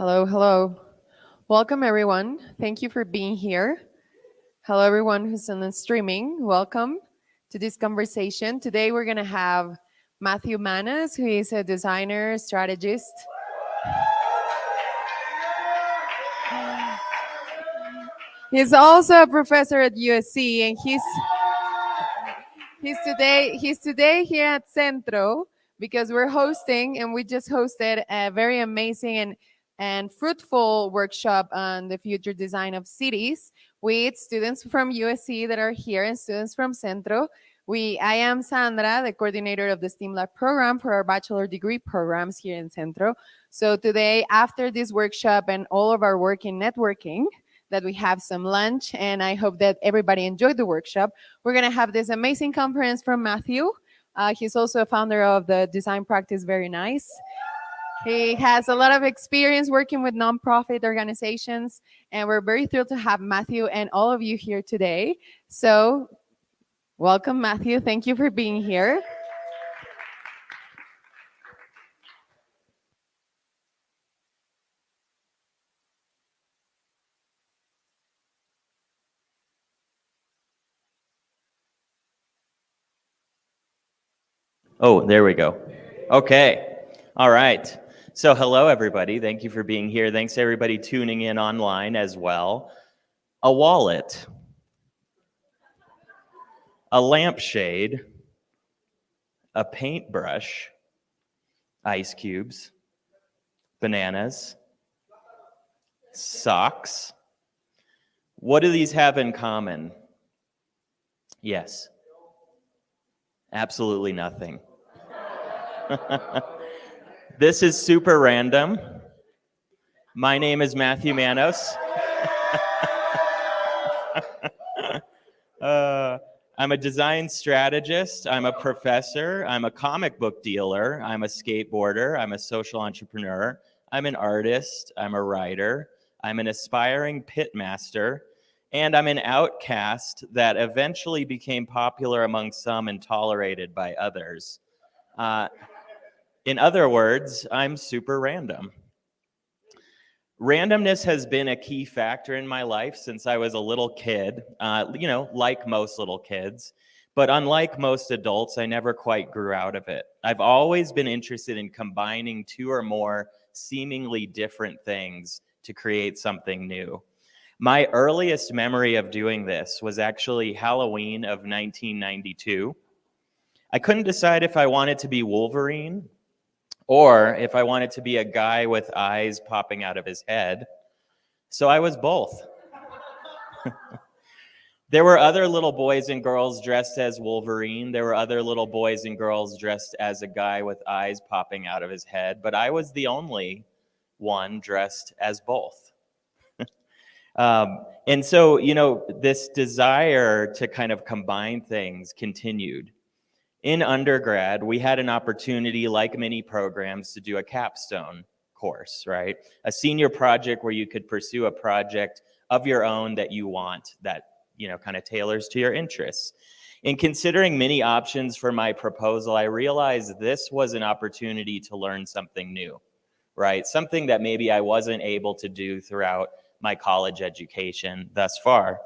Hello, hello. Welcome, everyone. Thank you for being here. Hello, everyone who's on the streaming. Welcome to this conversation. Today, we're going to have Matthew Manos, who is a designer, strategist. He's also a professor at USC, and he's today here at Centro because we're hosting, and we just hosted a very amazing and fruitful workshop on the future design of cities with students from USC that are here and students from Centro. I am Sandra, the coordinator of the STEAM Lab program for our bachelor degree programs here in Centro. So today, after this workshop and all of our work in networking, that we have some lunch, and I hope that everybody enjoyed the workshop. We're going to have this amazing conference from Matthew. He's also a founder of the design practice Very Nice. He has a lot of experience working with nonprofit organizations, and we're very thrilled to have Matthew and all of you here today. So welcome, Matthew. Thank you for being here. Oh, there we go. Okay. All right. So hello, everybody. Thank you for being here. Thanks to everybody tuning in online as well. A wallet, a lampshade, a paintbrush, ice cubes, bananas, socks. What do these have in common? Yes. Absolutely nothing. This is super random. My name is Matthew Manos. I'm a design strategist. I'm a professor. I'm a comic book dealer. I'm a skateboarder. I'm a social entrepreneur. I'm an artist. I'm a writer. I'm an aspiring pitmaster. And I'm an outcast that eventually became popular among some and tolerated by others. In other words, I'm super random. Randomness has been a key factor in my life since I was a little kid, like most little kids. But unlike most adults, I never quite grew out of it. I've always been interested in combining two or more seemingly different things to create something new. My earliest memory of doing this was actually Halloween of 1992. I couldn't decide if I wanted to be Wolverine or if I wanted to be a guy with eyes popping out of his head. So I was both. There were other little boys and girls dressed as Wolverine. There were other little boys and girls dressed as a guy with eyes popping out of his head, but I was the only one dressed as both. And so, this desire to kind of combine things continued. In undergrad, we had an opportunity, like many programs, to do a capstone course, right? A senior project where you could pursue a project of your own that you want, that, kind of tailors to your interests. In considering many options for my proposal, I realized this was an opportunity to learn something new, right? Something that maybe I wasn't able to do throughout my college education thus far.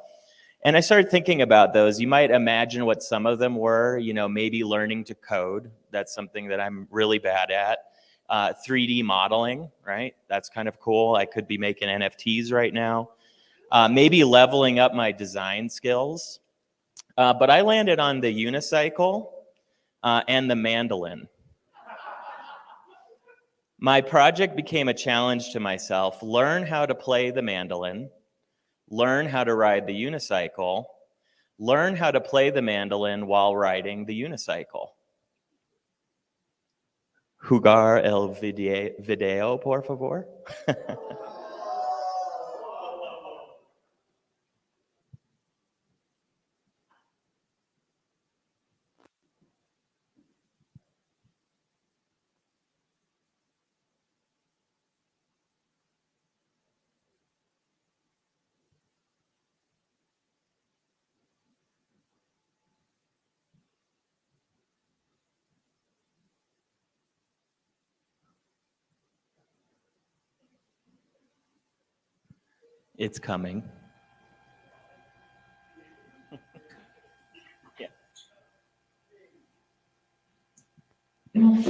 And I started thinking about those. You might imagine what some of them were, maybe learning to code. That's something that I'm really bad at. 3D modeling, right? That's kind of cool. I could be making NFTs right now. Maybe leveling up my design skills. But I landed on the unicycle and the mandolin. My project became a challenge to myself. Learn how to play the mandolin. Learn how to ride the unicycle, learn how to play the mandolin while riding the unicycle. Jugar el video, por favor. It's coming. Yeah.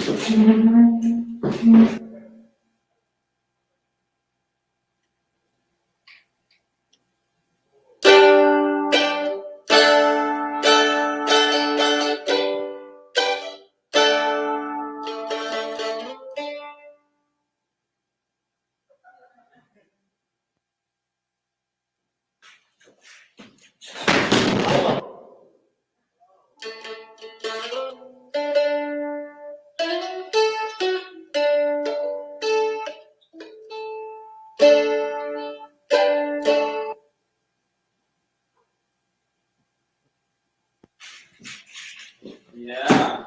Yeah.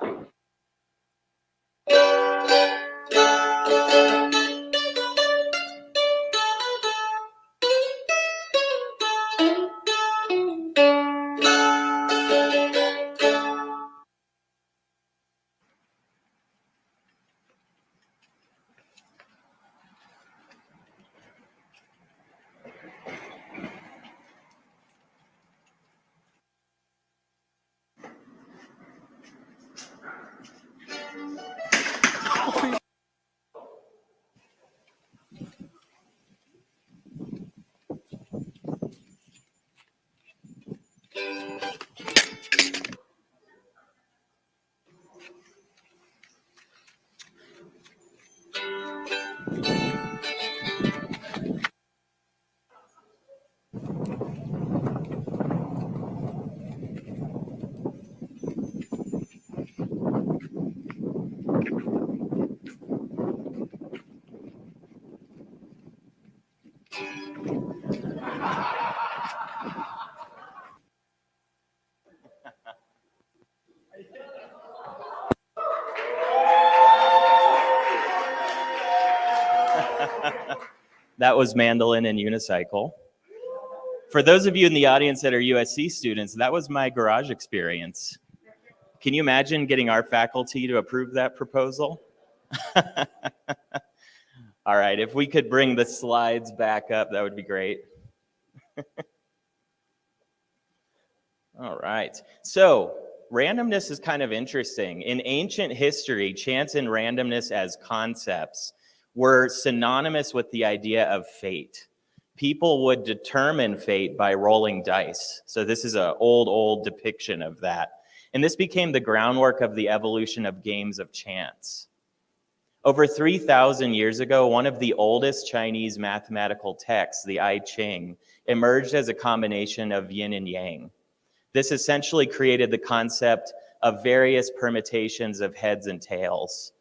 That was mandolin and unicycle. For those of you in the audience that are USC students, that was my garage experience. Can you imagine getting our faculty to approve that proposal? All right, if we could bring the slides back up, that would be great. All right, so randomness is kind of interesting. In ancient history, chance and randomness as concepts were synonymous with the idea of fate. People would determine fate by rolling dice. So this is an old depiction of that. And this became the groundwork of the evolution of games of chance. Over 3,000 years ago, one of the oldest Chinese mathematical texts, the I Ching, emerged as a combination of yin and yang. This essentially created the concept of various permutations of heads and tails.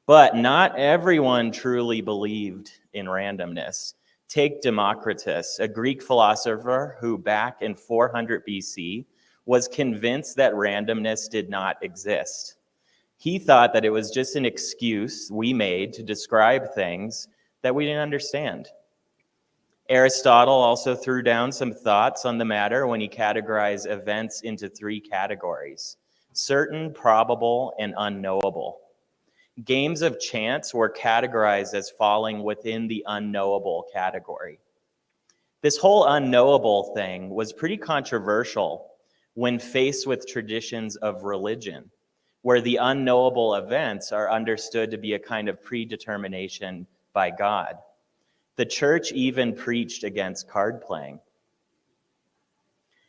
But not everyone truly believed in randomness. Take Democritus, a Greek philosopher who back in 400 BC was convinced that randomness did not exist. He thought that it was just an excuse we made to describe things that we didn't understand. Aristotle also threw down some thoughts on the matter when he categorized events into three categories: certain, probable, and unknowable. Games of chance were categorized as falling within the unknowable category. This whole unknowable thing was pretty controversial when faced with traditions of religion, where the unknowable events are understood to be a kind of predetermination by God. The church even preached against card playing.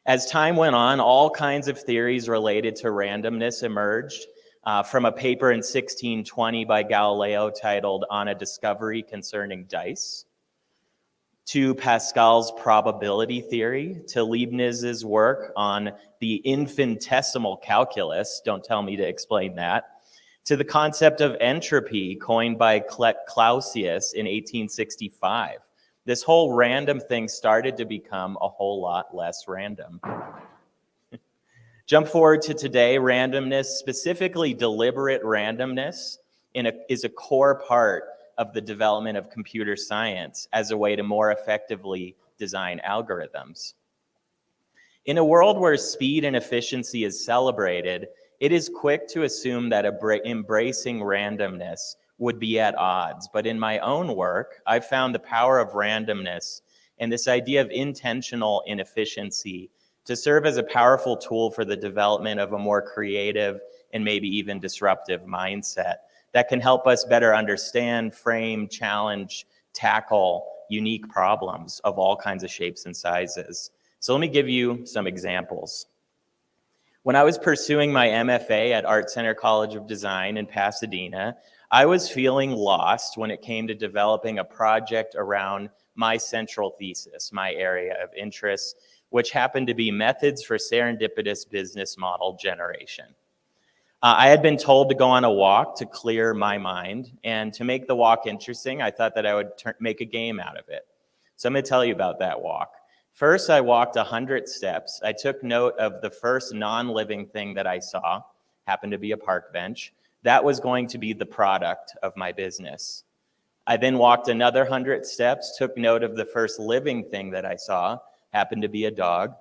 As time went on, all kinds of theories related to randomness emerged, from a paper in 1620 by Galileo titled On a Discovery Concerning Dice, to Pascal's probability theory, to Leibniz's work on the infinitesimal calculus, don't tell me to explain that, to the concept of entropy coined by Clausius in 1865. This whole random thing started to become a whole lot less random. Jump forward to today. Randomness, specifically deliberate randomness, is a core part of the development of computer science as a way to more effectively design algorithms. In a world where speed and efficiency is celebrated, it is quick to assume that embracing randomness would be at odds. But in my own work, I've found the power of randomness and this idea of intentional inefficiency to serve as a powerful tool for the development of a more creative and maybe even disruptive mindset that can help us better understand, frame, challenge, tackle unique problems of all kinds of shapes and sizes. So let me give you some examples. When I was pursuing my MFA at Art Center College of Design in Pasadena, I was feeling lost when it came to developing a project around my central thesis, my area of interest, which happened to be methods for serendipitous business model generation. I had been told to go on a walk to clear my mind, and to make the walk interesting, I thought that I would make a game out of it. So I'm going to tell you about that walk. First, I walked 100 steps. I took note of the first non-living thing that I saw, happened to be a park bench. That was going to be the product of my business. I then walked another 100 steps, took note of the first living thing that I saw, happened to be a dog,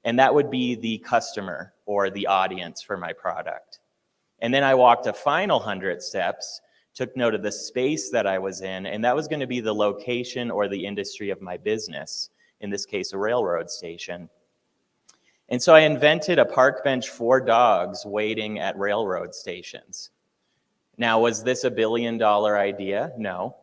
and that would be the customer or the audience for my product. And then I walked a final 100 steps, took note of the space that I was in, and that was going to be the location or the industry of my business, in this case, a railroad station. And so I invented a park bench for dogs waiting at railroad stations. Now, was this a billion-dollar idea? No.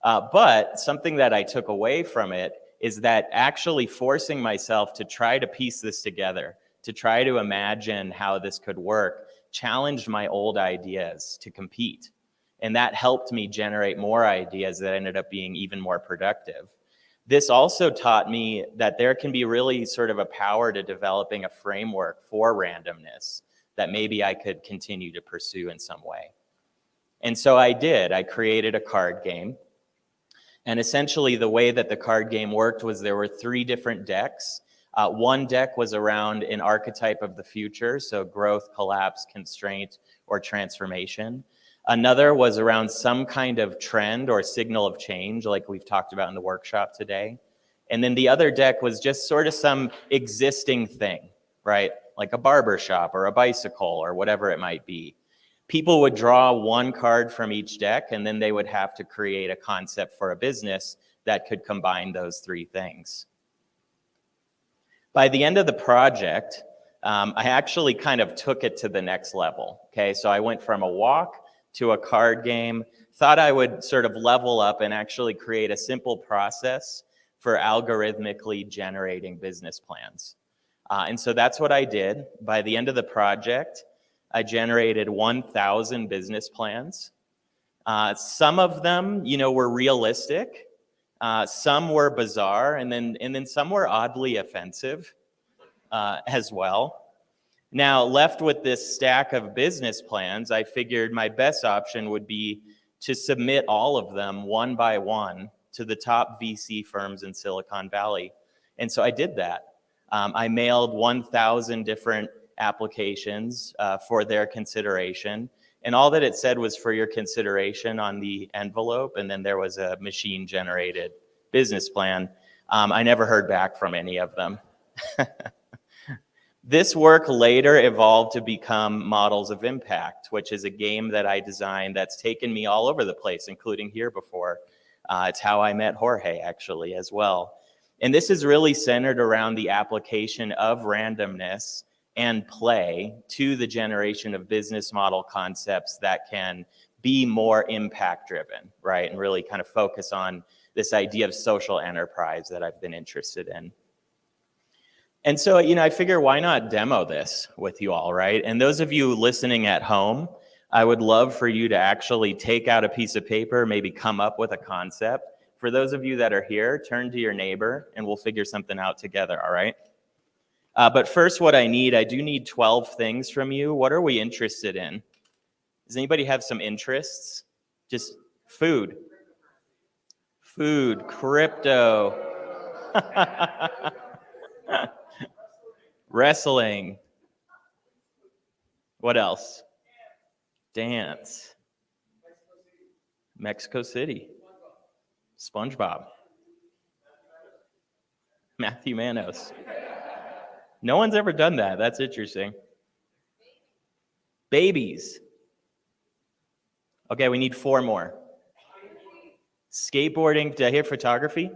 But something that I took away from it is that actually forcing myself to try to piece this together, to try to imagine how this could work, challenged my old ideas to compete. And that helped me generate more ideas that ended up being even more productive. This also taught me that there can be really sort of a power to developing a framework for randomness that maybe I could continue to pursue in some way. And so I did. I created a card game. And essentially the way that the card game worked was there were 3 different decks. One deck was around an archetype of the future, so growth, collapse, constraint, or transformation. Another was around some kind of trend or signal of change, like we've talked about in the workshop today. And then the other deck was just sort of some existing thing, right? Like a barber shop or a bicycle or whatever it might be. People would draw one card from each deck, and then they would have to create a concept for a business that could combine those 3 things. By the end of the project, I actually kind of took it to the next level, okay? So I went from a walk to a card game, thought I would sort of level up and actually create a simple process for algorithmically generating business plans. And so that's what I did. By the end of the project, I generated 1,000 business plans. Some of them, were realistic. Some were bizarre, and then some were oddly offensive as well. Now, left with this stack of business plans, I figured my best option would be to submit all of them one by one to the top VC firms in Silicon Valley. And so I did that. I mailed 1,000 different applications for their consideration. And all that it said was for your consideration on the envelope, and then there was a machine-generated business plan. I never heard back from any of them. This work later evolved to become Models of Impact, which is a game that I designed that's taken me all over the place, including here before. It's how I met Jorge, actually, as well. And this is really centered around the application of randomness and play to the generation of business model concepts that can be more impact-driven, right? And really kind of focus on this idea of social enterprise that I've been interested in. And so, I figure why not demo this with you all, right? And those of you listening at home, I would love for you to actually take out a piece of paper, maybe come up with a concept. For those of you that are here, turn to your neighbor and we'll figure something out together, all right? But first, what I do need 12 things from you. What are we interested in? Does anybody have some interests? Just food. Food, crypto. Wrestling. What else? Dance. Mexico City. SpongeBob. Matthew Manos. No one's ever done that. That's interesting. Babies. Okay, we need 4 more. Skateboarding. Did I hear photography?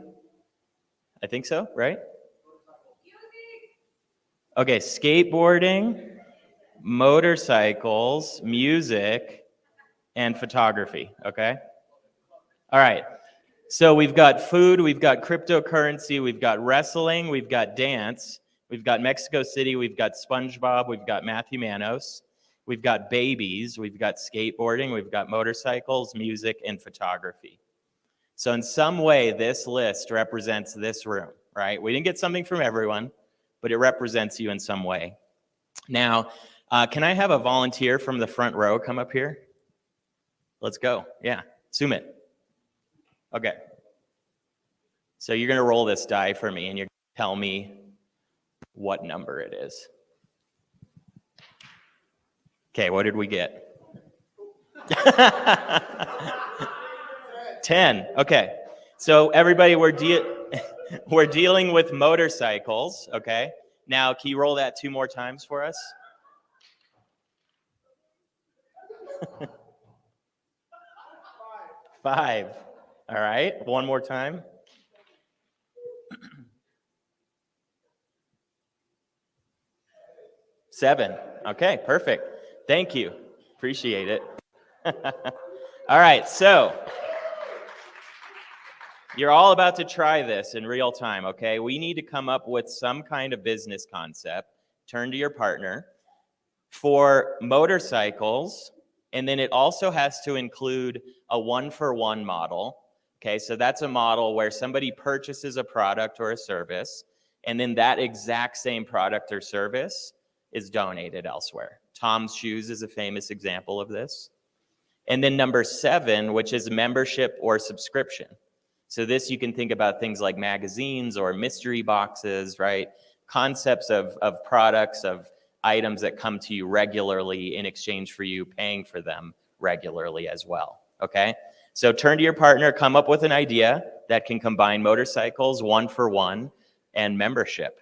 I think so, right? Okay, skateboarding, motorcycles, music, and photography, okay? All right, so we've got food, we've got cryptocurrency, we've got wrestling, we've got dance, we've got Mexico City, we've got SpongeBob, we've got Matthew Manos, we've got babies, we've got skateboarding, we've got motorcycles, music, and photography. So in some way, this list represents this room, right? We didn't get something from everyone, but it represents you in some way. Now, can I have a volunteer from the front row come up here? Let's go. Yeah, Sumit. Okay. So you're going to roll this die for me, and you're going to tell me what number it is. Okay, what did we get? 10. Okay. So everybody, we're dealing with motorcycles, okay? Now, can you roll that 2 more times for us? Five. All right, 1 more time. 7. Okay, perfect. Thank you. Appreciate it. All right, so you're all about to try this in real time, okay? We need to come up with some kind of business concept. Turn to your partner for motorcycles, and then it also has to include a 1-for-1 model. Okay, so that's a model where somebody purchases a product or a service, and then that exact same product or service is donated elsewhere. Tom's Shoes is a famous example of this. And then number 7, which is membership or subscription. So this, you can think about things like magazines or mystery boxes, right? Concepts of products, of items that come to you regularly in exchange for you paying for them regularly as well, okay? So turn to your partner, come up with an idea that can combine motorcycles, 1-for-1, and membership.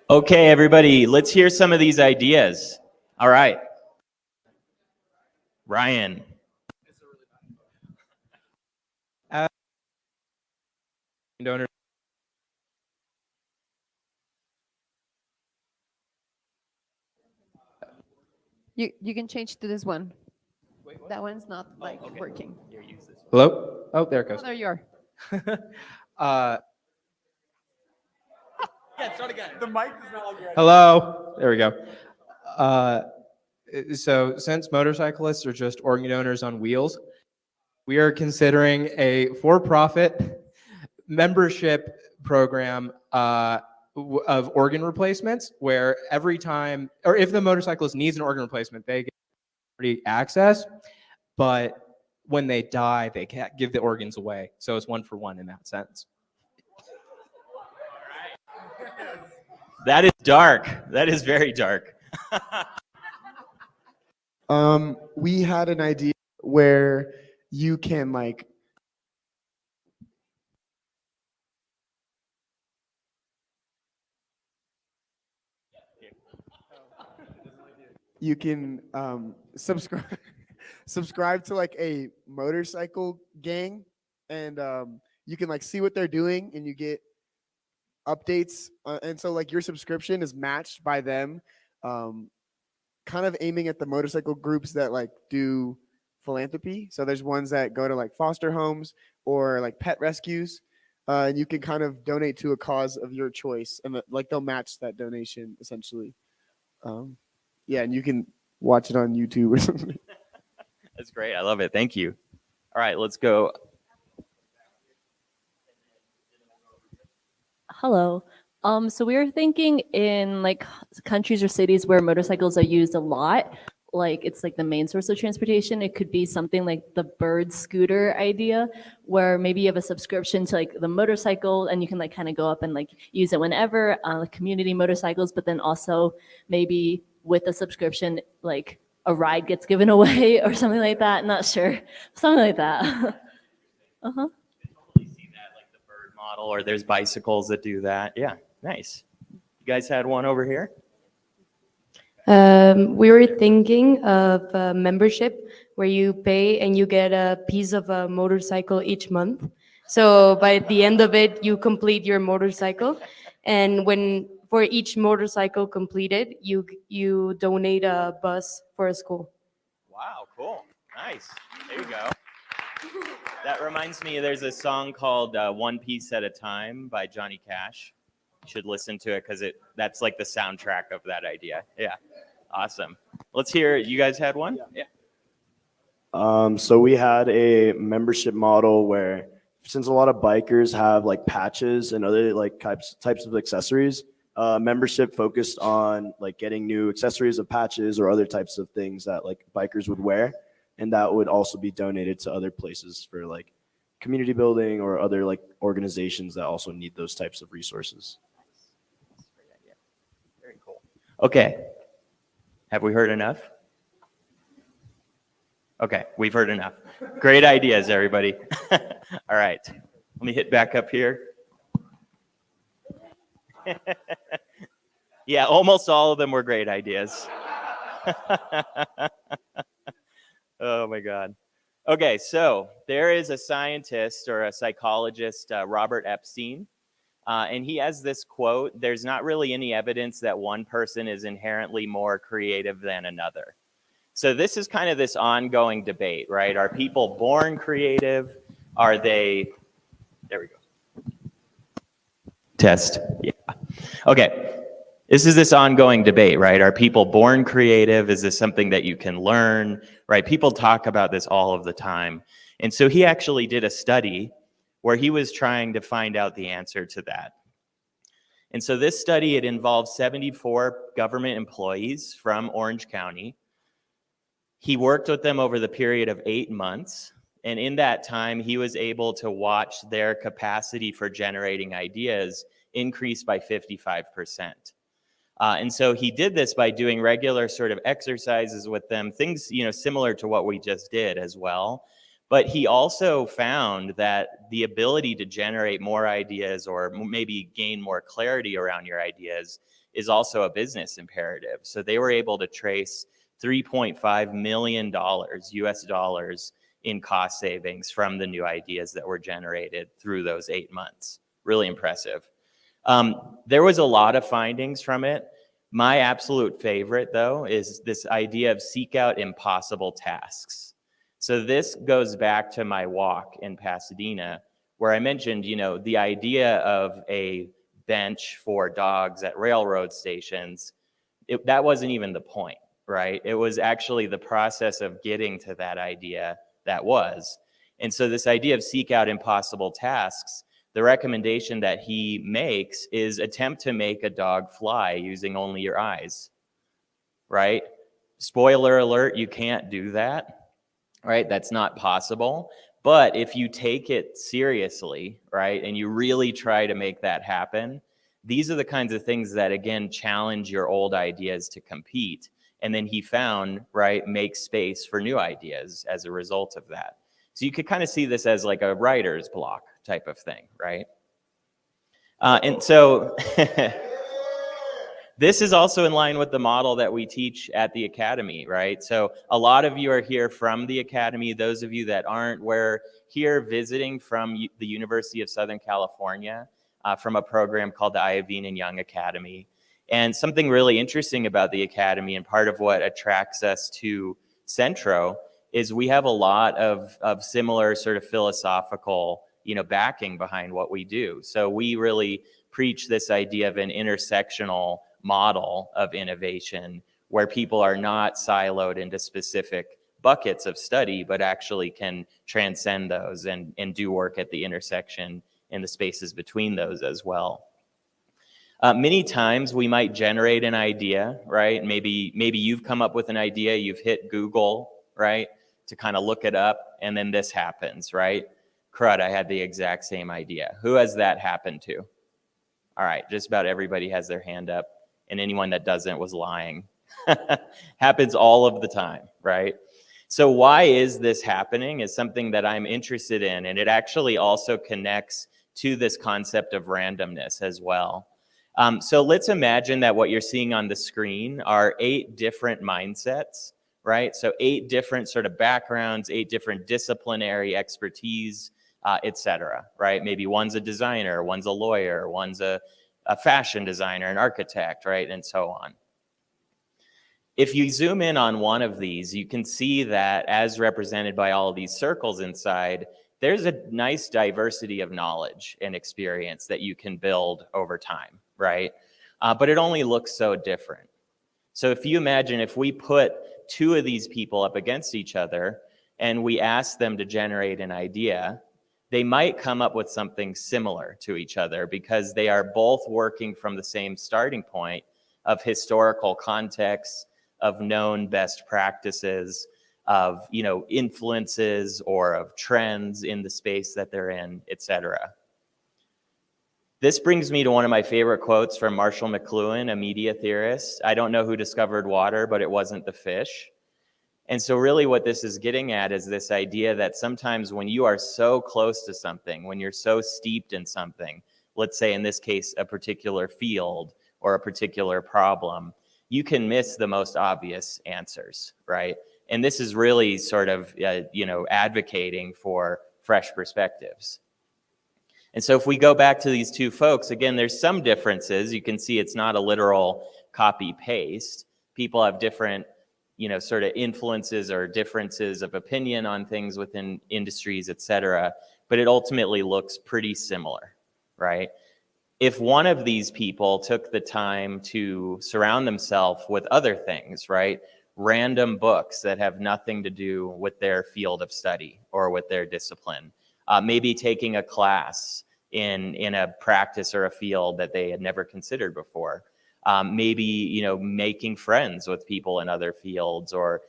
Okay, everybody, let's hear some of these ideas. All right. Ryan. Donor. You can change to this one. That one's not okay. working. Here, use this one. Hello? Oh, there it goes. Oh, there you are. Yeah, start again. The mic is not like you're. Hello? There we go. So since motorcyclists are just organ donors on wheels, we are considering a for-profit membership program of organ replacements where every time, or if the motorcyclist needs an organ replacement, they get free access, but when they die, they can't give the organs away. So it's 1-for-1 in that sense. That is dark. That is very dark. We had an idea where you can you can subscribe subscribe to like a motorcycle gang, and you can like see what they're doing, and you get updates. And so like your subscription is matched by them, kind of aiming at the motorcycle groups that like do philanthropy. So there's ones that go to like foster homes or like pet rescues. And you can kind of donate to a cause of your choice, and like they'll match that donation essentially. Yeah, and you can watch it on YouTube or something. That's great. I love it. Thank you. All right, let's go. Hello. So we were thinking in like countries or cities where motorcycles are used a lot, like it's like the main source of transportation. It could be something like the bird scooter idea, where maybe you have a subscription to like the motorcycle and you can like kind of go up and like use it whenever, like community motorcycles, but then also maybe with a subscription, like a ride gets given away or something like that. Not sure. Something like that. Uh-huh. Totally see that, like the bird model, or there's bicycles that do that. Yeah, nice. You guys had one over here? We were thinking of a membership where you pay and you get a piece of a motorcycle each month. So by the end of it, you complete your motorcycle. And when for each motorcycle completed, you donate a bus for a school. Wow, cool. Nice. There you go. That reminds me, there's a song called One Piece at a Time by Johnny Cash. You should listen to it because that's like the soundtrack of that idea. Yeah, awesome. Let's hear, you guys had one? Yeah. So we had a membership model where, since a lot of bikers have like patches and other like types of accessories, membership focused on like getting new accessories of patches or other types of things that like bikers would wear, and that would also be donated to other places for like community building or other like organizations that also need those types of resources. Very cool. Okay. Have we heard enough? Okay, we've heard enough. Great ideas, everybody. All right, let me hit back up here. Yeah, almost all of them were great ideas. Oh my God. Okay, so there is a scientist or a psychologist, Robert Epstein, and he has this quote: "There's not really any evidence that one person is inherently more creative than another." So this is kind of this ongoing debate, right? Are people born creative? Are they, there we go. Test, yeah. Okay, this is this ongoing debate, right? Are people born creative? Is this something that you can learn, right? People talk about this all of the time. And so he actually did a study where he was trying to find out the answer to that. And so this study, it involved 74 government employees from Orange County. He worked with them over the period of 8 months. And in that time, he was able to watch their capacity for generating ideas increase by 55%. And so he did this by doing regular sort of exercises with them, things, you know, similar to what we just did as well. But he also found that the ability to generate more ideas or maybe gain more clarity around your ideas is also a business imperative. So they were able to trace $3.5 million US dollars in cost savings from the new ideas that were generated through those 8 months. Really impressive. There was a lot of findings from it. My absolute favorite, though, is this idea of seek out impossible tasks. So this goes back to my walk in Pasadena, where I mentioned, you know, the idea of a bench for dogs at railroad stations. That wasn't even the point, right? It was actually the process of getting to that idea that was. And so this idea of seek out impossible tasks, the recommendation that he makes is attempt to make a dog fly using only your eyes, right? Spoiler alert, you can't do that, right? That's not possible. But if you take it seriously, right, and you really try to make that happen, these are the kinds of things that, again, challenge your old ideas to compete. And then he found, right, make space for new ideas as a result of that. So you could kind of see this as like a writer's block type of thing, right? And so This is also in line with the model that we teach at the Academy, right? So a lot of you are here from the Academy. Those of you that aren't, we're here visiting from the University of Southern California from a program called the Iovine and Young Academy. And something really interesting about the Academy, and part of what attracts us to Centro, is we have a lot of similar sort of philosophical, backing behind what we do. So we really preach this idea of an intersectional model of innovation where people are not siloed into specific buckets of study, but actually can transcend those and do work at the intersection in the spaces between those as well. Many times we might generate an idea, right? Maybe you've come up with an idea, you've hit Google, right, to kind of look it up, and then this happens, right? Crud, I had the exact same idea. Who has that happened to? All right, just about everybody has their hand up, and anyone that doesn't was lying. Happens all of the time, right? So why is this happening is something that I'm interested in, and it actually also connects to this concept of randomness as well. So let's imagine that what you're seeing on the screen are 8 different mindsets, right? So 8 different sort of backgrounds, 8 different disciplinary expertise, etc., right? Maybe one's a designer, one's a lawyer, one's a fashion designer, an architect, right? And so on. If you zoom in on one of these, you can see that as represented by all of these circles inside, there's a nice diversity of knowledge and experience that you can build over time, right? But it only looks so different. So if you imagine if we put 2 of these people up against each other and we ask them to generate an idea, they might come up with something similar to each other because they are both working from the same starting point of historical context, of known best practices, of influences or of trends in the space that they're in, etc. This brings me to one of my favorite quotes from Marshall McLuhan, a media theorist. I don't know who discovered water, but it wasn't the fish. And so really what this is getting at is this idea that sometimes when you are so close to something, when you're so steeped in something, let's say in this case, a particular field or a particular problem, you can miss the most obvious answers, right? And this is really sort of, advocating for fresh perspectives. And so if we go back to these 2 folks, again, there's some differences. You can see it's not a literal copy-paste. People have different, sort of influences or differences of opinion on things within industries, et cetera. But it ultimately looks pretty similar, right? If one of these people took the time to surround themselves with other things, right? Random books that have nothing to do with their field of study or with their discipline. Maybe taking a class in a practice or a field that they had never considered before. Maybe, making friends with people in other fields or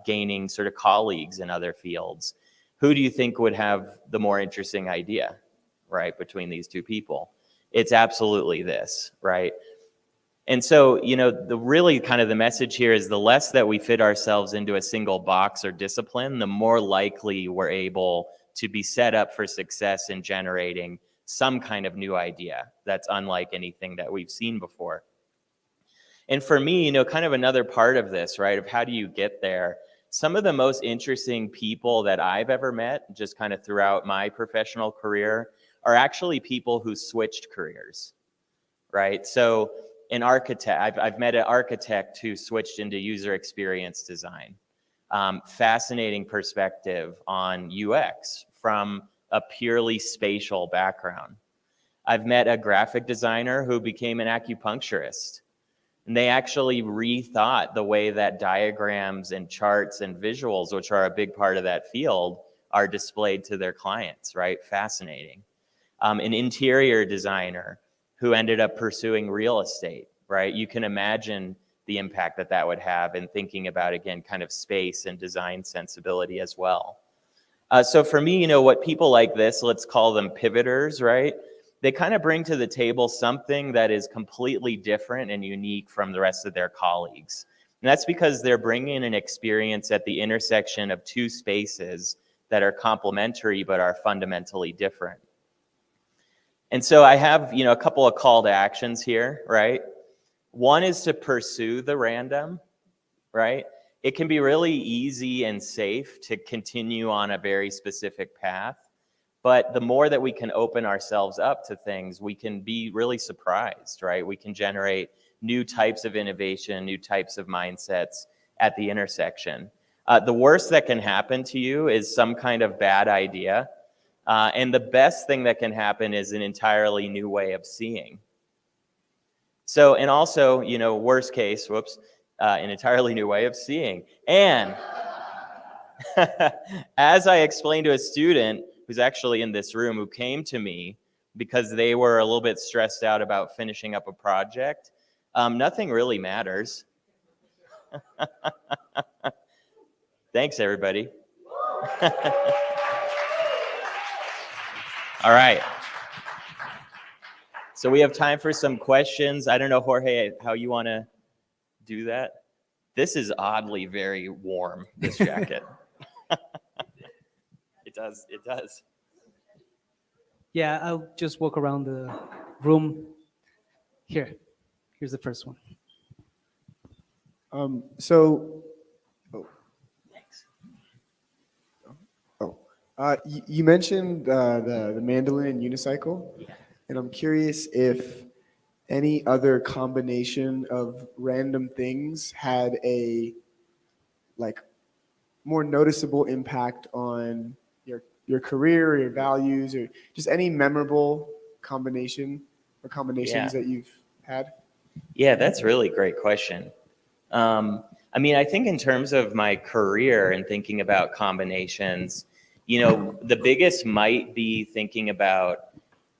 gaining sort of colleagues in other fields. Who do you think would have the more interesting idea, right, between these 2 people? It's absolutely this, right? And so, the really kind of the message here is the less that we fit ourselves into a single box or discipline, the more likely we're able to be set up for success in generating some kind of new idea that's unlike anything that we've seen before. And for me, kind of another part of this, right, of how do you get there? Some of the most interesting people that I've ever met, just kind of throughout my professional career, are actually people who switched careers, right? So an architect, I've met an architect who switched into user experience design. Fascinating perspective on UX from a purely spatial background. I've met a graphic designer who became an acupuncturist. And they actually rethought the way that diagrams and charts and visuals, which are a big part of that field, are displayed to their clients, right? Fascinating. An interior designer who ended up pursuing real estate, right? You can imagine the impact that that would have in thinking about, again, kind of space and design sensibility as well. So for me, what people like this, let's call them pivoters, right? They kind of bring to the table something that is completely different and unique from the rest of their colleagues. And that's because they're bringing an experience at the intersection of 2 spaces that are complementary but are fundamentally different. And so I have, a couple of call to actions here, right? One is to pursue the random, right? It can be really easy and safe to continue on a very specific path. But the more that we can open ourselves up to things, we can be really surprised, right? We can generate new types of innovation, new types of mindsets at the intersection. The worst that can happen to you is some kind of bad idea. And the best thing that can happen is an entirely new way of seeing. So, and also, you know, worst case, an entirely new way of seeing. And as I explained to a student who's actually in this room who came to me because they were a little bit stressed out about finishing up a project, nothing really matters. Thanks, everybody. All right. So we have time for some questions. I don't know, Jorge, how you want to do that? This is oddly very warm, this jacket. It does. Yeah, I'll just walk around the room. Here's the first one. You mentioned the mandolin and unicycle, and I'm curious if any other combination of random things had a more noticeable impact on your career or your values, or just any memorable combination or combinations that you've had? Yeah, that's a really great question. I mean, I think in terms of my career and thinking about combinations, you know, the biggest might be thinking about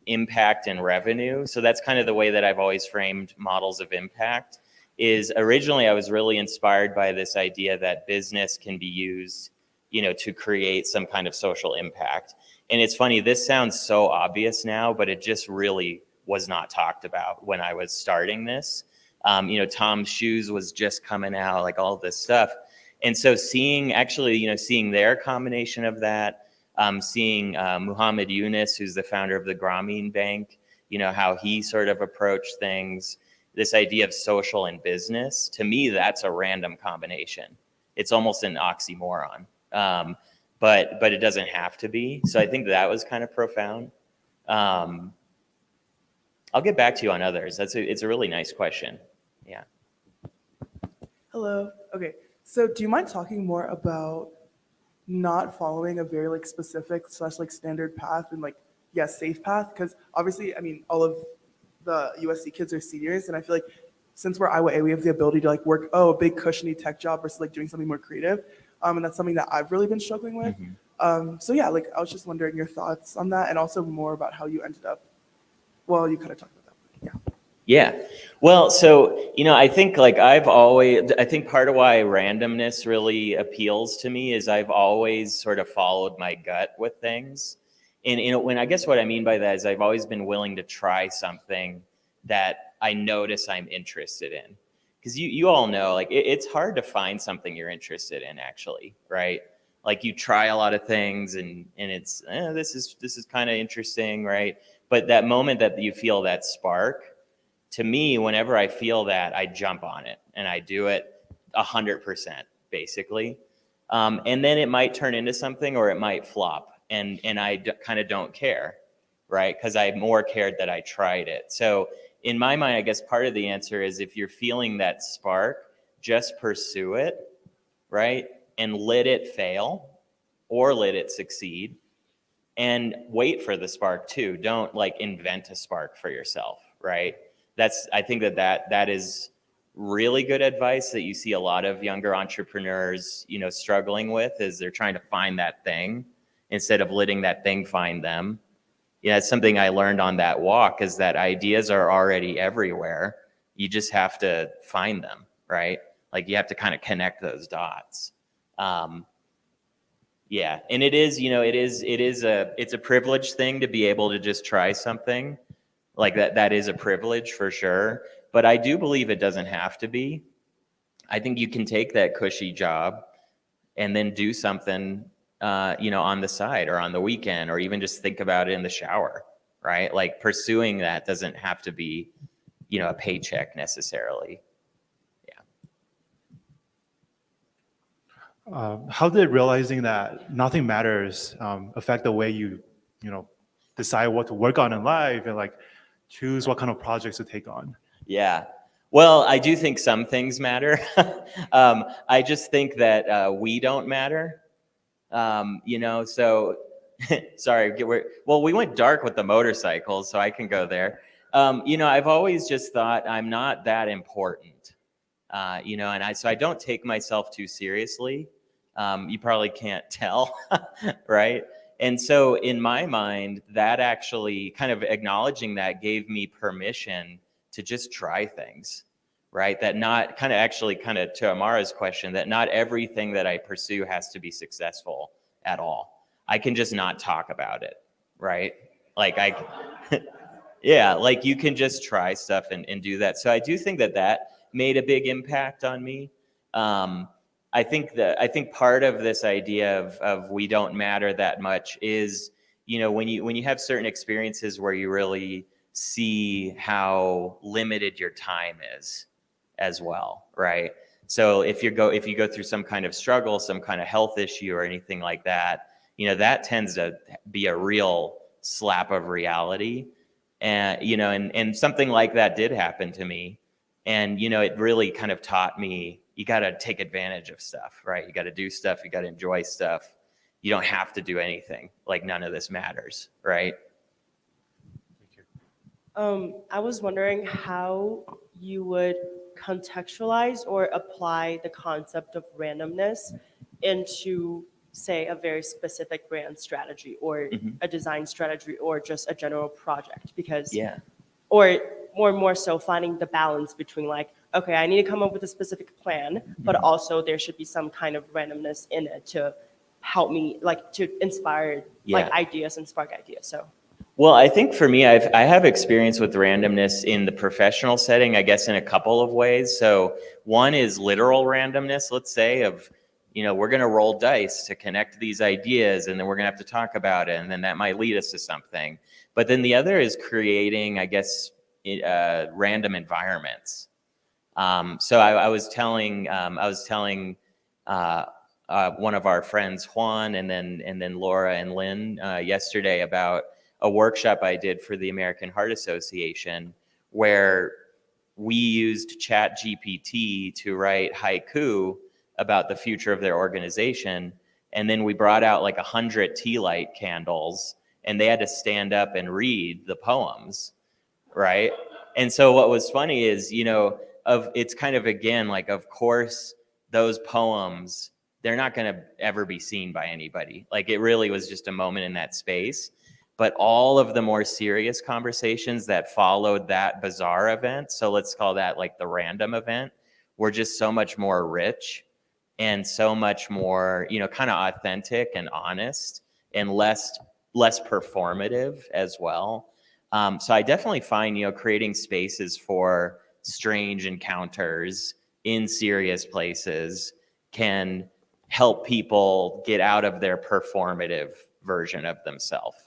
impact and revenue. So that's kind of the way that I've always framed models of impact. Is originally I was really inspired by this idea that business can be used, you know, to create some kind of social impact. And it's funny, this sounds so obvious now, but it just really was not talked about when I was starting this. You know, Tom's Shoes was just coming out, like all this stuff. And so seeing their combination of that, seeing Muhammad Yunus, who's the founder of the Grameen Bank, you know, how he sort of approached things, this idea of social and business, to me, that's a random combination. It's almost an oxymoron, but it doesn't have to be. So I think that was kind of profound. I'll get back to you on others. It's a really nice question. Yeah. Hello. Okay. So do you mind talking more about not following a very specific / standard path and safe path? Because obviously, I mean, all of the USC kids are seniors, and I feel like since we're Iowa A, we have the ability to work a big cushiony tech job versus doing something more creative, and that's something that I've really been struggling with. So yeah, I was just wondering your thoughts on that, and also more about how you ended up. Well, you kind of talked about that. Yeah. Yeah. Well, so, you know, I think I think part of why randomness really appeals to me is I've always sort of followed my gut with things. And, you know, what I mean by that is I've always been willing to try something that I notice I'm interested in. Because you all know, it's hard to find something you're interested in, actually, right? You try a lot of things and it's, this is kind of interesting, right? But that moment that you feel that spark, to me, whenever I feel that, I jump on it and I do it 100%, basically. And then it might turn into something or it might flop. And I kind of don't care, right? Because I more cared that I tried it. So in my mind, I guess part of the answer is if you're feeling that spark, just pursue it, right? And let it fail or let it succeed. And wait for the spark too. Don't invent a spark for yourself, right? I think that is really good advice that you see a lot of younger entrepreneurs, you know, struggling with, is they're trying to find that thing instead of letting that thing find them. Yeah, it's something I learned on that walk, is that ideas are already everywhere. You just have to find them, right? You have to kind of connect those dots. Yeah, and it is, you know, it's a privileged thing to be able to just try something. That is a privilege for sure, but I do believe it doesn't have to be. I think you can take that cushy job and then do something, you know, on the side or on the weekend, or even just think about it in the shower, right? Pursuing that doesn't have to be a paycheck necessarily. How did realizing that nothing matters affect the way you decide what to work on in life and like choose what kind of projects to take on? Yeah. Well, I do think some things matter. I just think that we don't matter. So sorry. We went dark with the motorcycles, so I can go there. I've always just thought I'm not that important. So I don't take myself too seriously. You probably can't tell, right? And so in my mind, that actually kind of acknowledging that gave me permission to just try things, right? That not kind of to Amara's question, that not everything that I pursue has to be successful at all. I can just not talk about it, right? Like yeah, like you can just try stuff and do that. So I do think that made a big impact on me. I think part of this idea of we don't matter that much is, when you have certain experiences where you really see how limited your time is as well, right? So if you go through some kind of struggle, some kind of health issue or anything like that, that tends to be a real slap of reality. And, and something like that did happen to me. And, it really kind of taught me, you got to take advantage of stuff, right? You got to do stuff. You got to enjoy stuff. You don't have to do anything. Like none of this matters, right? I was wondering how you would contextualize or apply the concept of randomness into, say, a very specific brand strategy or a design strategy or just a general project. Because, or more so finding the balance between like, okay, I need to come up with a specific plan, but also there should be some kind of randomness in it to help me, like to inspire like ideas and spark ideas. So. Well, I think for me, I have experience with randomness in the professional setting, I guess in a couple of ways. So one is literal randomness, let's say, of, we're going to roll dice to connect these ideas and then we're going to have to talk about it and then that might lead us to something. But then the other is creating, I guess, random environments. So I was telling one of our friends, Juan, and then Laura and Lynn yesterday about a workshop I did for the American Heart Association where we used ChatGPT to write haiku about the future of their organization. And then we brought out like 100 tea light candles and they had to stand up and read the poems, right? And so what was funny is, it's kind of, again, like, of course, those poems, they're not going to ever be seen by anybody. Like, it really was just a moment in that space. But all of the more serious conversations that followed that bizarre event, so let's call that like the random event, were just so much more rich and so much more, kind of authentic and honest and less performative as well. So I definitely find, creating spaces for strange encounters in serious places can help people get out of their performative version of themselves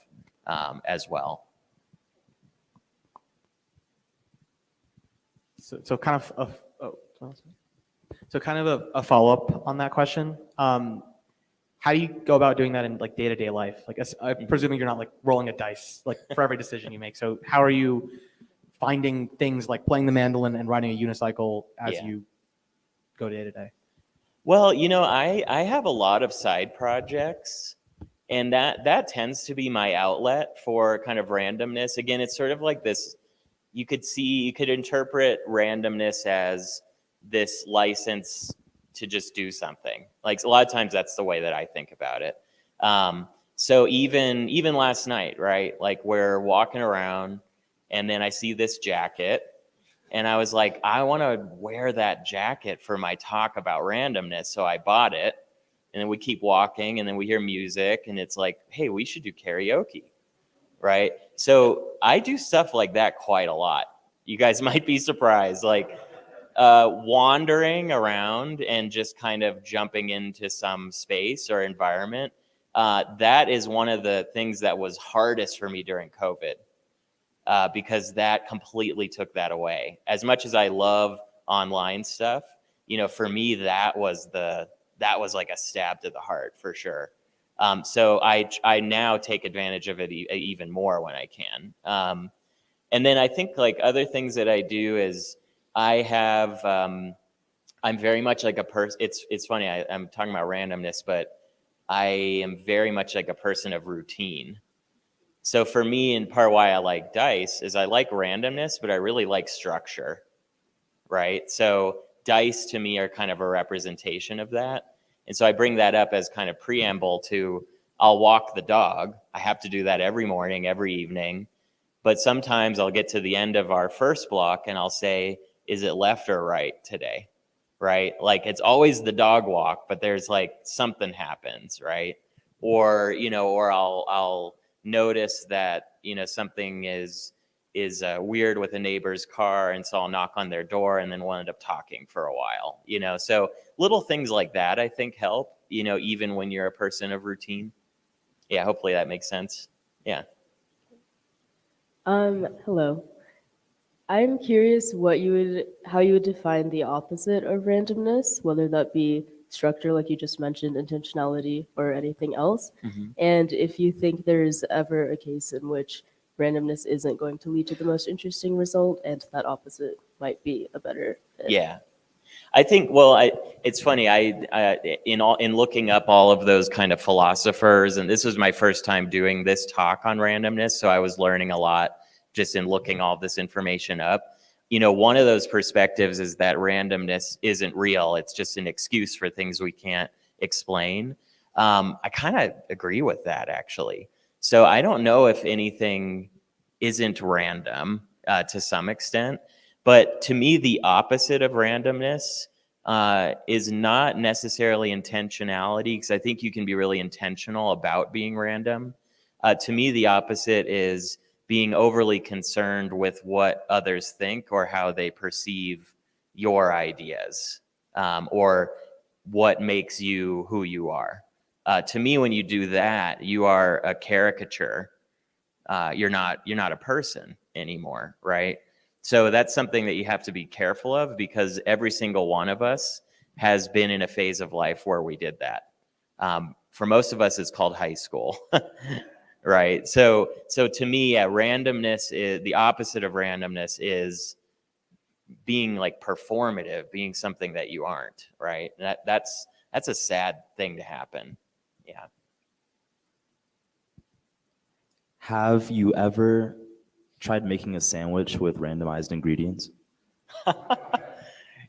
as well. So kind of a follow-up on that question. How do you go about doing that in like day-to-day life? Like, I'm presuming you're not like rolling a dice like for every decision you make. So how are you finding things like playing the mandolin and riding a unicycle as you go day to day? Well, I have a lot of side projects, and that tends to be my outlet for kind of randomness. Again, it's sort of like this, you could interpret randomness as this license to just do something. Like a lot of times that's the way that I think about it. So even last night, right? Like we're walking around and then I see this jacket and I was like, I want to wear that jacket for my talk about randomness. So I bought it and then we keep walking and then we hear music and it's like, hey, we should do karaoke, right? So I do stuff like that quite a lot. You guys might be surprised, like wandering around and just kind of jumping into some space or environment. That is one of the things that was hardest for me during COVID. because that completely took that away. As much as I love online stuff, you know, for me, that was like a stab to the heart for sure. So I now take advantage of it even more when I can. And then I think like other things that I do is I have, I'm very much like a person, it's funny, I'm talking about randomness, but I am very much like a person of routine. So for me, in part why I like dice is I like randomness, but I really like structure, right? So dice to me are kind of a representation of that. And so I bring that up as kind of preamble to, I'll walk the dog. I have to do that every morning, every evening. But sometimes I'll get to the end of our first block and I'll say, is it left or right today? Right? Like it's always the dog walk, but there's like something happens, right? Or, you know, or I'll notice that, you know, something is weird with a neighbor's car, and so I'll knock on their door and then we'll end up talking for a while, you know? So little things like that I think help, you know, even when you're a person of routine. Yeah, hopefully that makes sense. Yeah. Hello. I'm curious how you would define the opposite of randomness, whether that be structure, like you just mentioned, intentionality, or anything else. And if you think there's ever a case in which randomness isn't going to lead to the most interesting result, and that opposite might be a better fit. Yeah. I think, well, it's funny, in looking up all of those kind of philosophers, and this was my first time doing this talk on randomness, so I was learning a lot just in looking all this information up. You know, one of those perspectives is that randomness isn't real. It's just an excuse for things we can't explain. I kind of agree with that, actually. So I don't know if anything isn't random to some extent. But to me, the opposite of randomness is not necessarily intentionality, because I think you can be really intentional about being random. To me, the opposite is being overly concerned with what others think or how they perceive your ideas, or what makes you who you are. To me, when you do that, you are a caricature. You're not a person anymore, right? So that's something that you have to be careful of, because every single one of us has been in a phase of life where we did that. For most of us, it's called high school, right? So to me, randomness is the opposite of randomness is being like performative, being something that you aren't, right? That's a sad thing to happen. Yeah. Have you ever tried making a sandwich with randomized ingredients?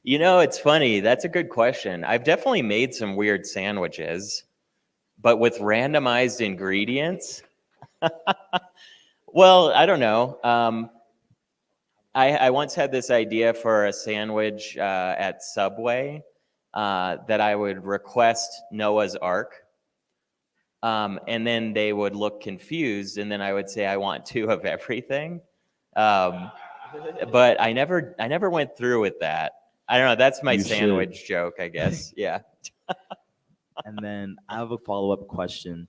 You know, it's funny. That's a good question. I've definitely made some weird sandwiches, but with randomized ingredients? Well, I don't know. I once had this idea for a sandwich at Subway that I would request Noah's Ark. And then they would look confused, and then I would say, I want 2 of everything. But I never went through with that. I don't know, that's my sandwich joke, I guess. Yeah. And then I have a follow-up question.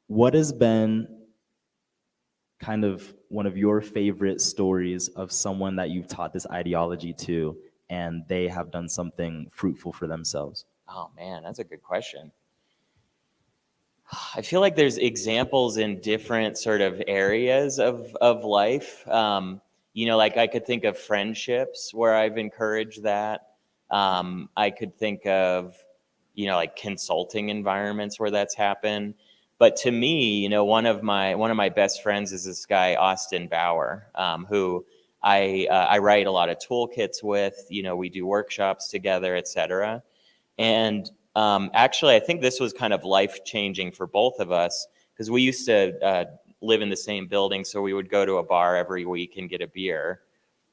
What has been kind of one of your favorite stories of someone that you've taught this ideology to, and they have done something fruitful for themselves? Oh man, that's a good question. I feel like there's examples in different sort of areas of life. You know, like I could think of friendships where I've encouraged that. I could think of, you know, like consulting environments where that's happened. But to me, you know, one of my best friends is this guy, Austin Bauer, who I write a lot of toolkits with. You know, we do workshops together, et cetera. And actually, I think this was kind of life-changing for both of us, because we used to live in the same building, so we would go to a bar every week and get a beer.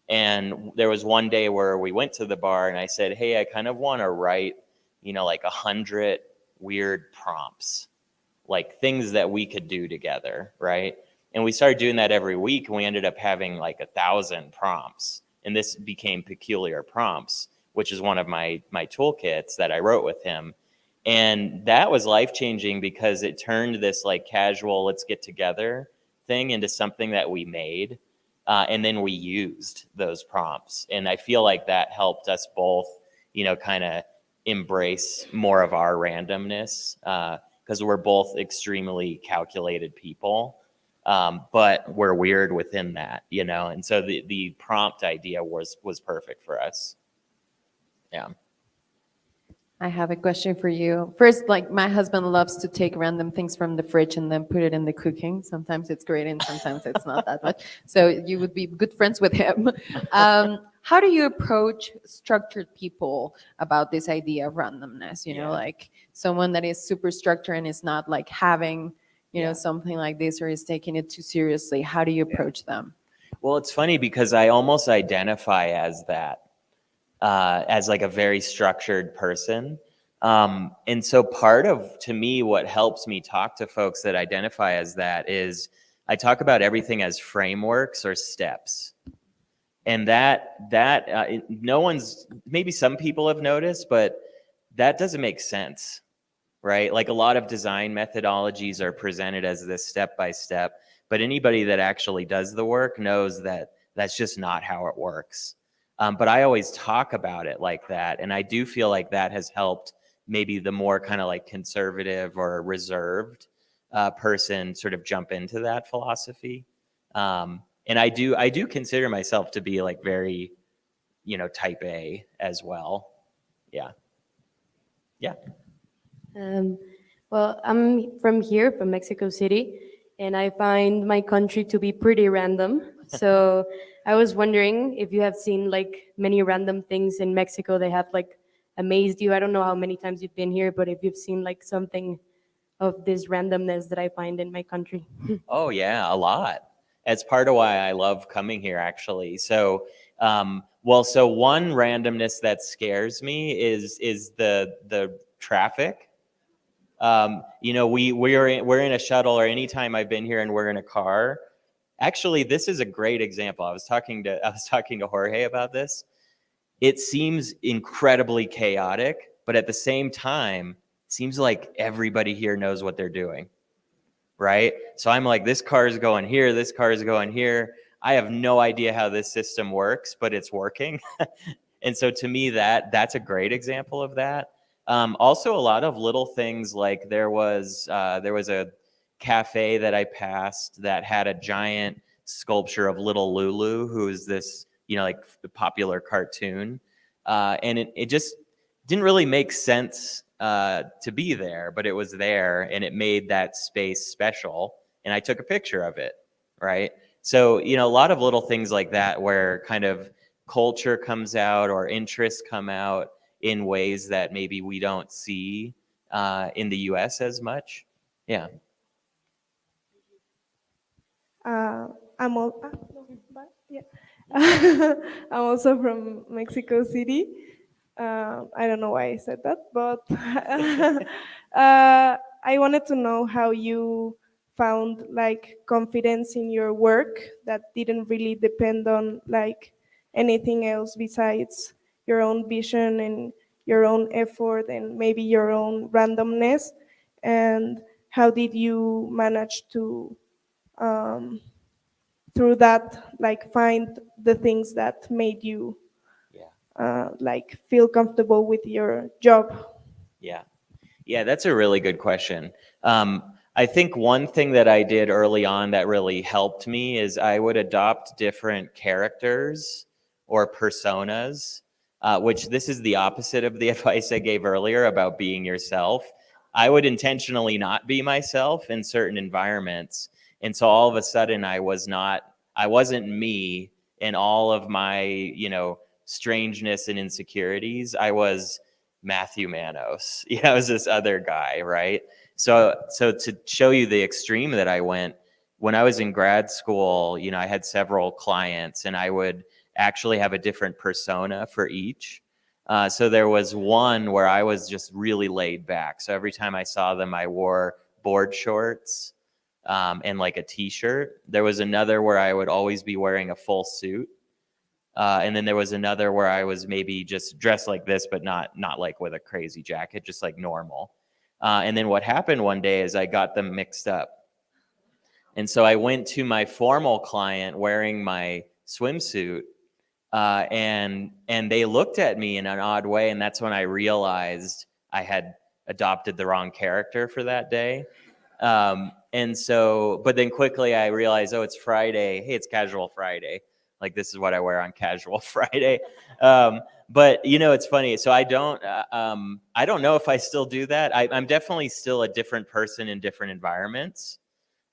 And there was one day where we went to the bar, and I said, hey, I kind of want to write, you know, like 100 weird prompts, like things that we could do together, right? And we started doing that every week, and we ended up having like 1,000 prompts. And this became Peculiar Prompts, which is one of my toolkits that I wrote with him. And that was life-changing because it turned this like casual, let's get together thing into something that we made, and then we used those prompts. And I feel like that helped us both, kind of embrace more of our randomness, because we're both extremely calculated people, but we're weird within that, and so the prompt idea was perfect for us. Yeah. I have a question for you. First, like my husband loves to take random things from the fridge and then put it in the cooking. Sometimes it's great and sometimes it's not that much. So you would be good friends with him. How do you approach structured people about this idea of randomness? Like someone that is super structured and is not like having, something like this or is taking it too seriously. How do you approach them? Well, it's funny because I almost identify as that. As like a very structured person. And so to me, what helps me talk to folks that identify as that is I talk about everything as frameworks or steps. And maybe some people have noticed, but that doesn't make sense, right? Like a lot of design methodologies are presented as this step-by-step, but anybody that actually does the work knows that that's just not how it works. But I always talk about it like that. And I do feel like that has helped maybe the more kind of like conservative or reserved person sort of jump into that philosophy. And I do consider myself to be like very, type A as well. Yeah. Yeah. Well, I'm from Mexico City, and I find my country to be pretty random. So I was wondering if you have seen like many random things in Mexico that have like amazed you. I don't know how many times you've been here, but if you've seen like something of this randomness that I find in my country. Oh yeah, a lot. It's part of why I love coming here actually. So, so one randomness that scares me is the traffic. We're in a shuttle, or anytime I've been here and we're in a car. Actually, this is a great example. I was talking to Jorge about this. It seems incredibly chaotic, but at the same time, it seems like everybody here knows what they're doing, right? So I'm like, this car is going here, this car is going here. I have no idea how this system works, but it's working. And so to me, that's a great example of that. Also, a lot of little things, like there was a cafe that I passed that had a giant sculpture of little Lulu, who is this, like the popular cartoon. And it just didn't really make sense to be there, but it was there and it made that space special. And I took a picture of it, right? So, a lot of little things like that where kind of culture comes out or interests come out in ways that maybe we don't see in the US as much. Yeah. I'm also from Mexico City. I don't know why I said that, but I wanted to know how you found like confidence in your work that didn't really depend on like anything else besides your own vision and your own effort and maybe your own randomness, and how did you manage to through that like find the things that made you like feel comfortable with your job? Yeah, that's a really good question. I think one thing that I did early on that really helped me is I would adopt different characters or personas, which this is the opposite of the advice I gave earlier about being yourself. I would intentionally not be myself in certain environments. And so all of a sudden I wasn't me in all of my, strangeness and insecurities. I was Matthew Manos. I was this other guy, right? So to show you the extreme that I went, when I was in grad school, I had several clients and I would actually have a different persona for each. So there was one where I was just really laid back. So every time I saw them, I wore board shorts and like a t-shirt. There was another where I would always be wearing a full suit. And then there was another where I was maybe just dressed like this, but not like with a crazy jacket, just like normal. And then what happened one day is I got them mixed up. And so I went to my formal client wearing my swimsuit, and they looked at me in an odd way, and that's when I realized I had adopted the wrong character for that day. And so, but then quickly I realized, oh, it's Friday. Hey, it's casual Friday. Like, this is what I wear on casual Friday. But you know, it's funny. So I don't know if I still do that. I'm definitely still a different person in different environments.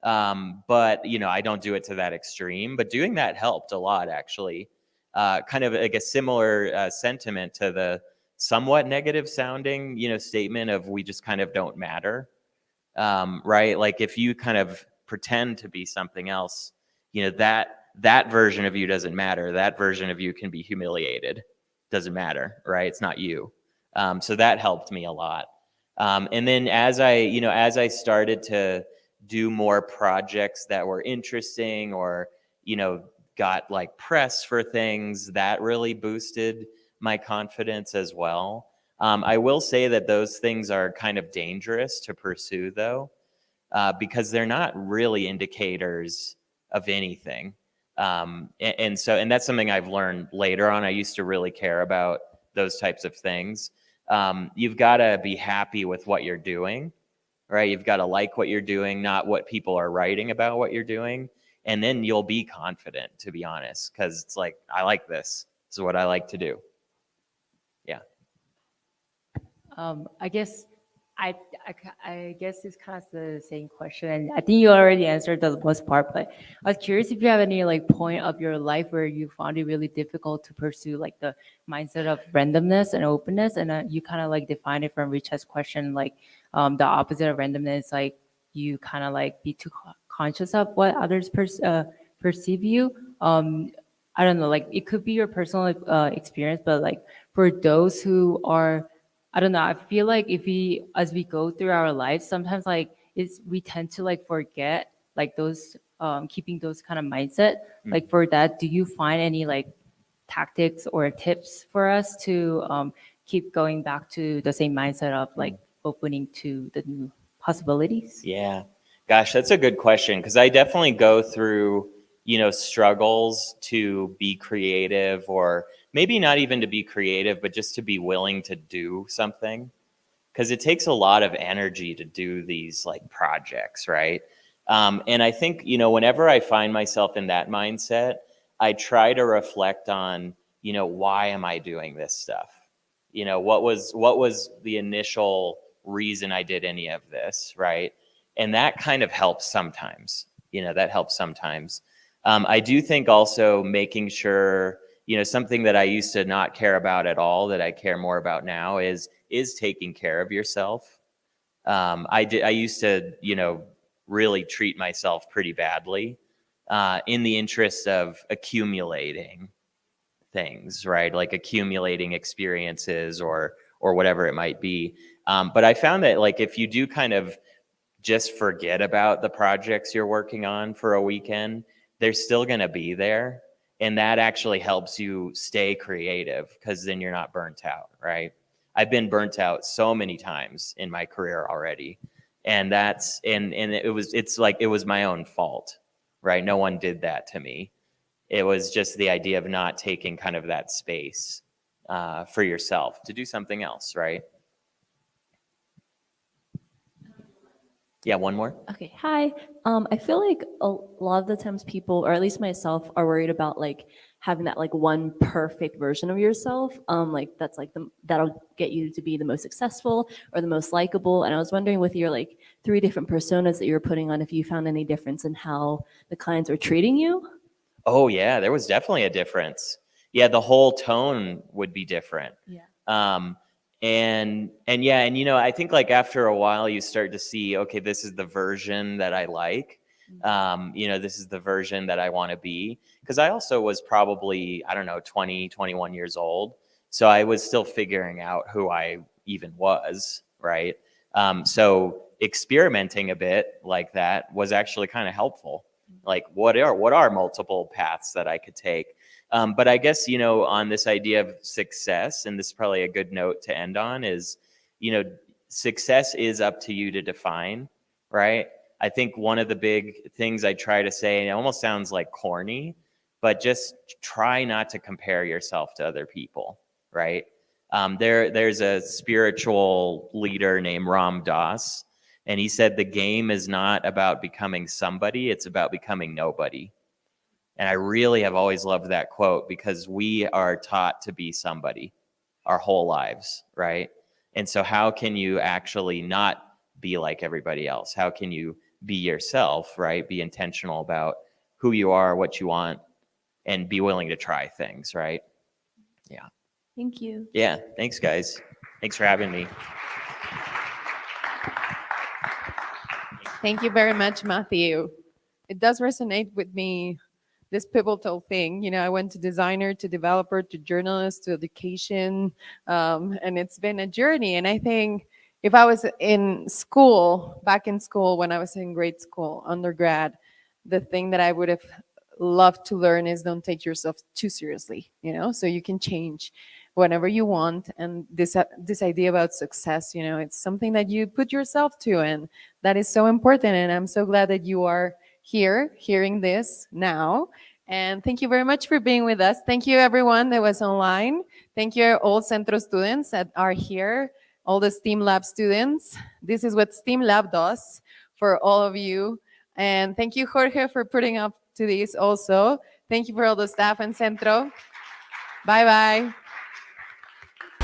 But you know, I don't do it to that extreme, but doing that helped a lot, actually. Kind of like a similar sentiment to the somewhat negative sounding, you know, statement of we just kind of don't matter. Right? Like, if you kind of pretend to be something else, you know, that version of you doesn't matter. That version of you can be humiliated. Doesn't matter, right? It's not you. So that helped me a lot. And then as I started to do more projects that were interesting, or, you know, got like press for things, that really boosted my confidence as well. I will say that those things are kind of dangerous to pursue, though, because they're not really indicators of anything. And that's something I've learned later on. I used to really care about those types of things. You've got to be happy with what you're doing, right? You've got to like what you're doing, not what people are writing about what you're doing. And then you'll be confident, to be honest, because it's like, I like this. This is what I like to do. Yeah. I guess I guess it's kind of the same question, and I think you already answered the most part. But I was curious if you have any like point of your life where you found it really difficult to pursue like the mindset of randomness and openness, and you kind of like define it from Richard's question, like the opposite of randomness, like you kind of like be too conscious of what others perceive you. I don't know, like it could be your personal experience, but like for those who are, I don't know, I feel like as we go through our lives, sometimes like we tend to like forget like those, keeping those kind of mindset. Like for that, do you find any like tactics or tips for us to keep going back to the same mindset of like opening to the new possibilities? Yeah. Gosh, that's a good question, because I definitely go through, you know, struggles to be creative, or maybe not even to be creative, but just to be willing to do something, because it takes a lot of energy to do these like projects, right? And I think, you know, whenever I find myself in that mindset, I try to reflect on, you know, why am I doing this stuff? You know, what was the initial reason I did any of this, right? And that kind of helps sometimes, you know, that helps sometimes. I do think also making sure, you know, something that I used to not care about at all that I care more about now is taking care of yourself. I used to, you know, really treat myself pretty badly in the interest of accumulating things, right? Like accumulating experiences or whatever it might be. But I found that like if you do kind of just forget about the projects you're working on for a weekend, they're still going to be there. And that actually helps you stay creative, because then you're not burnt out, right? I've been burnt out so many times in my career already. And it's like, it was my own fault, right? No one did that to me. It was just the idea of not taking kind of that space for yourself to do something else, right? Yeah, one more. Okay, hi. I feel like a lot of the times people, or at least myself, are worried about like having that like one perfect version of yourself. Like that's like that'll get you to be the most successful or the most likable. And I was wondering, with your like 3 different personas that you were putting on, if you found any difference in how the clients are treating you. Oh yeah, there was definitely a difference. Yeah, the whole tone would be different. Yeah. And you know, I think like after a while you start to see, okay, this is the version that I like. You know, this is the version that I want to be. Because I also was probably, I don't know, 20, 21 years old. So I was still figuring out who I even was, right? So experimenting a bit like that was actually kind of helpful. Like what are multiple paths that I could take? But I guess, you know, on this idea of success, and this is probably a good note to end on, is, you know, success is up to you to define, right? I think one of the big things I try to say, and it almost sounds like corny, but just try not to compare yourself to other people, right? There's a spiritual leader named Ram Dass, and he said the game is not about becoming somebody, it's about becoming nobody. And I really have always loved that quote because we are taught to be somebody our whole lives, right? And so how can you actually not be like everybody else? How can you be yourself, right? Be intentional about who you are, what you want, and be willing to try things, right? Yeah. Thank you. Yeah, thanks guys. Thanks for having me. Thank you very much, Matthew. It does resonate with me, this pivotal thing. You know, I went to designer, to developer, to journalist, to education, and it's been a journey. And I think if I was in school, back in school, when I was in grade school, undergrad, the thing that I would have loved to learn is don't take yourself too seriously, you know, so you can change whenever you want. And this idea about success, you know, it's something that you put yourself to, and that is so important. And I'm so glad that you are here hearing this now. And thank you very much for being with us. Thank you everyone that was online. Thank you all Centro students that are here, all the STEAM Lab students. This is what STEAM Lab does for all of you. And thank you, Jorge, for putting up to this also. Thank you for all the staff in Centro. Bye bye.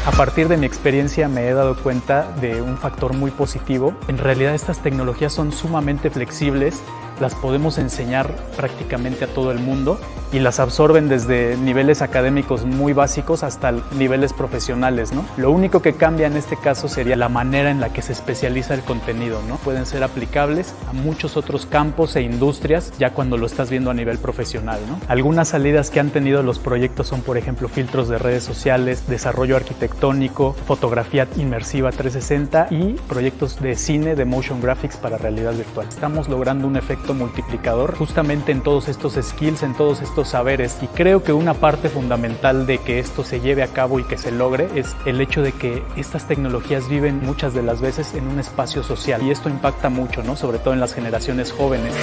A partir de mi experiencia me he dado cuenta de un factor muy positivo. En realidad estas tecnologías son sumamente flexibles, las podemos enseñar prácticamente a todo el mundo y las absorben desde niveles académicos muy básicos hasta niveles profesionales, ¿no? Lo único que cambia en este caso sería la manera en la que se especializa el contenido, ¿no? Pueden ser aplicables a muchos otros campos e industrias ya cuando lo estás viendo a nivel profesional, ¿no? Algunas salidas que han tenido los proyectos son, por ejemplo, filtros de redes sociales, desarrollo arquitectónico, fotografía inmersiva 360 y proyectos de cine, de motion graphics para realidad virtual. Estamos logrando un efecto multiplicador justamente en todos estos skills, en todos estos saberes, y creo que una parte fundamental de que esto se lleve a cabo y que se logre es el hecho de que estas tecnologías viven muchas de las veces en un espacio social y esto impacta mucho, ¿no? Sobre todo en las generaciones jóvenes.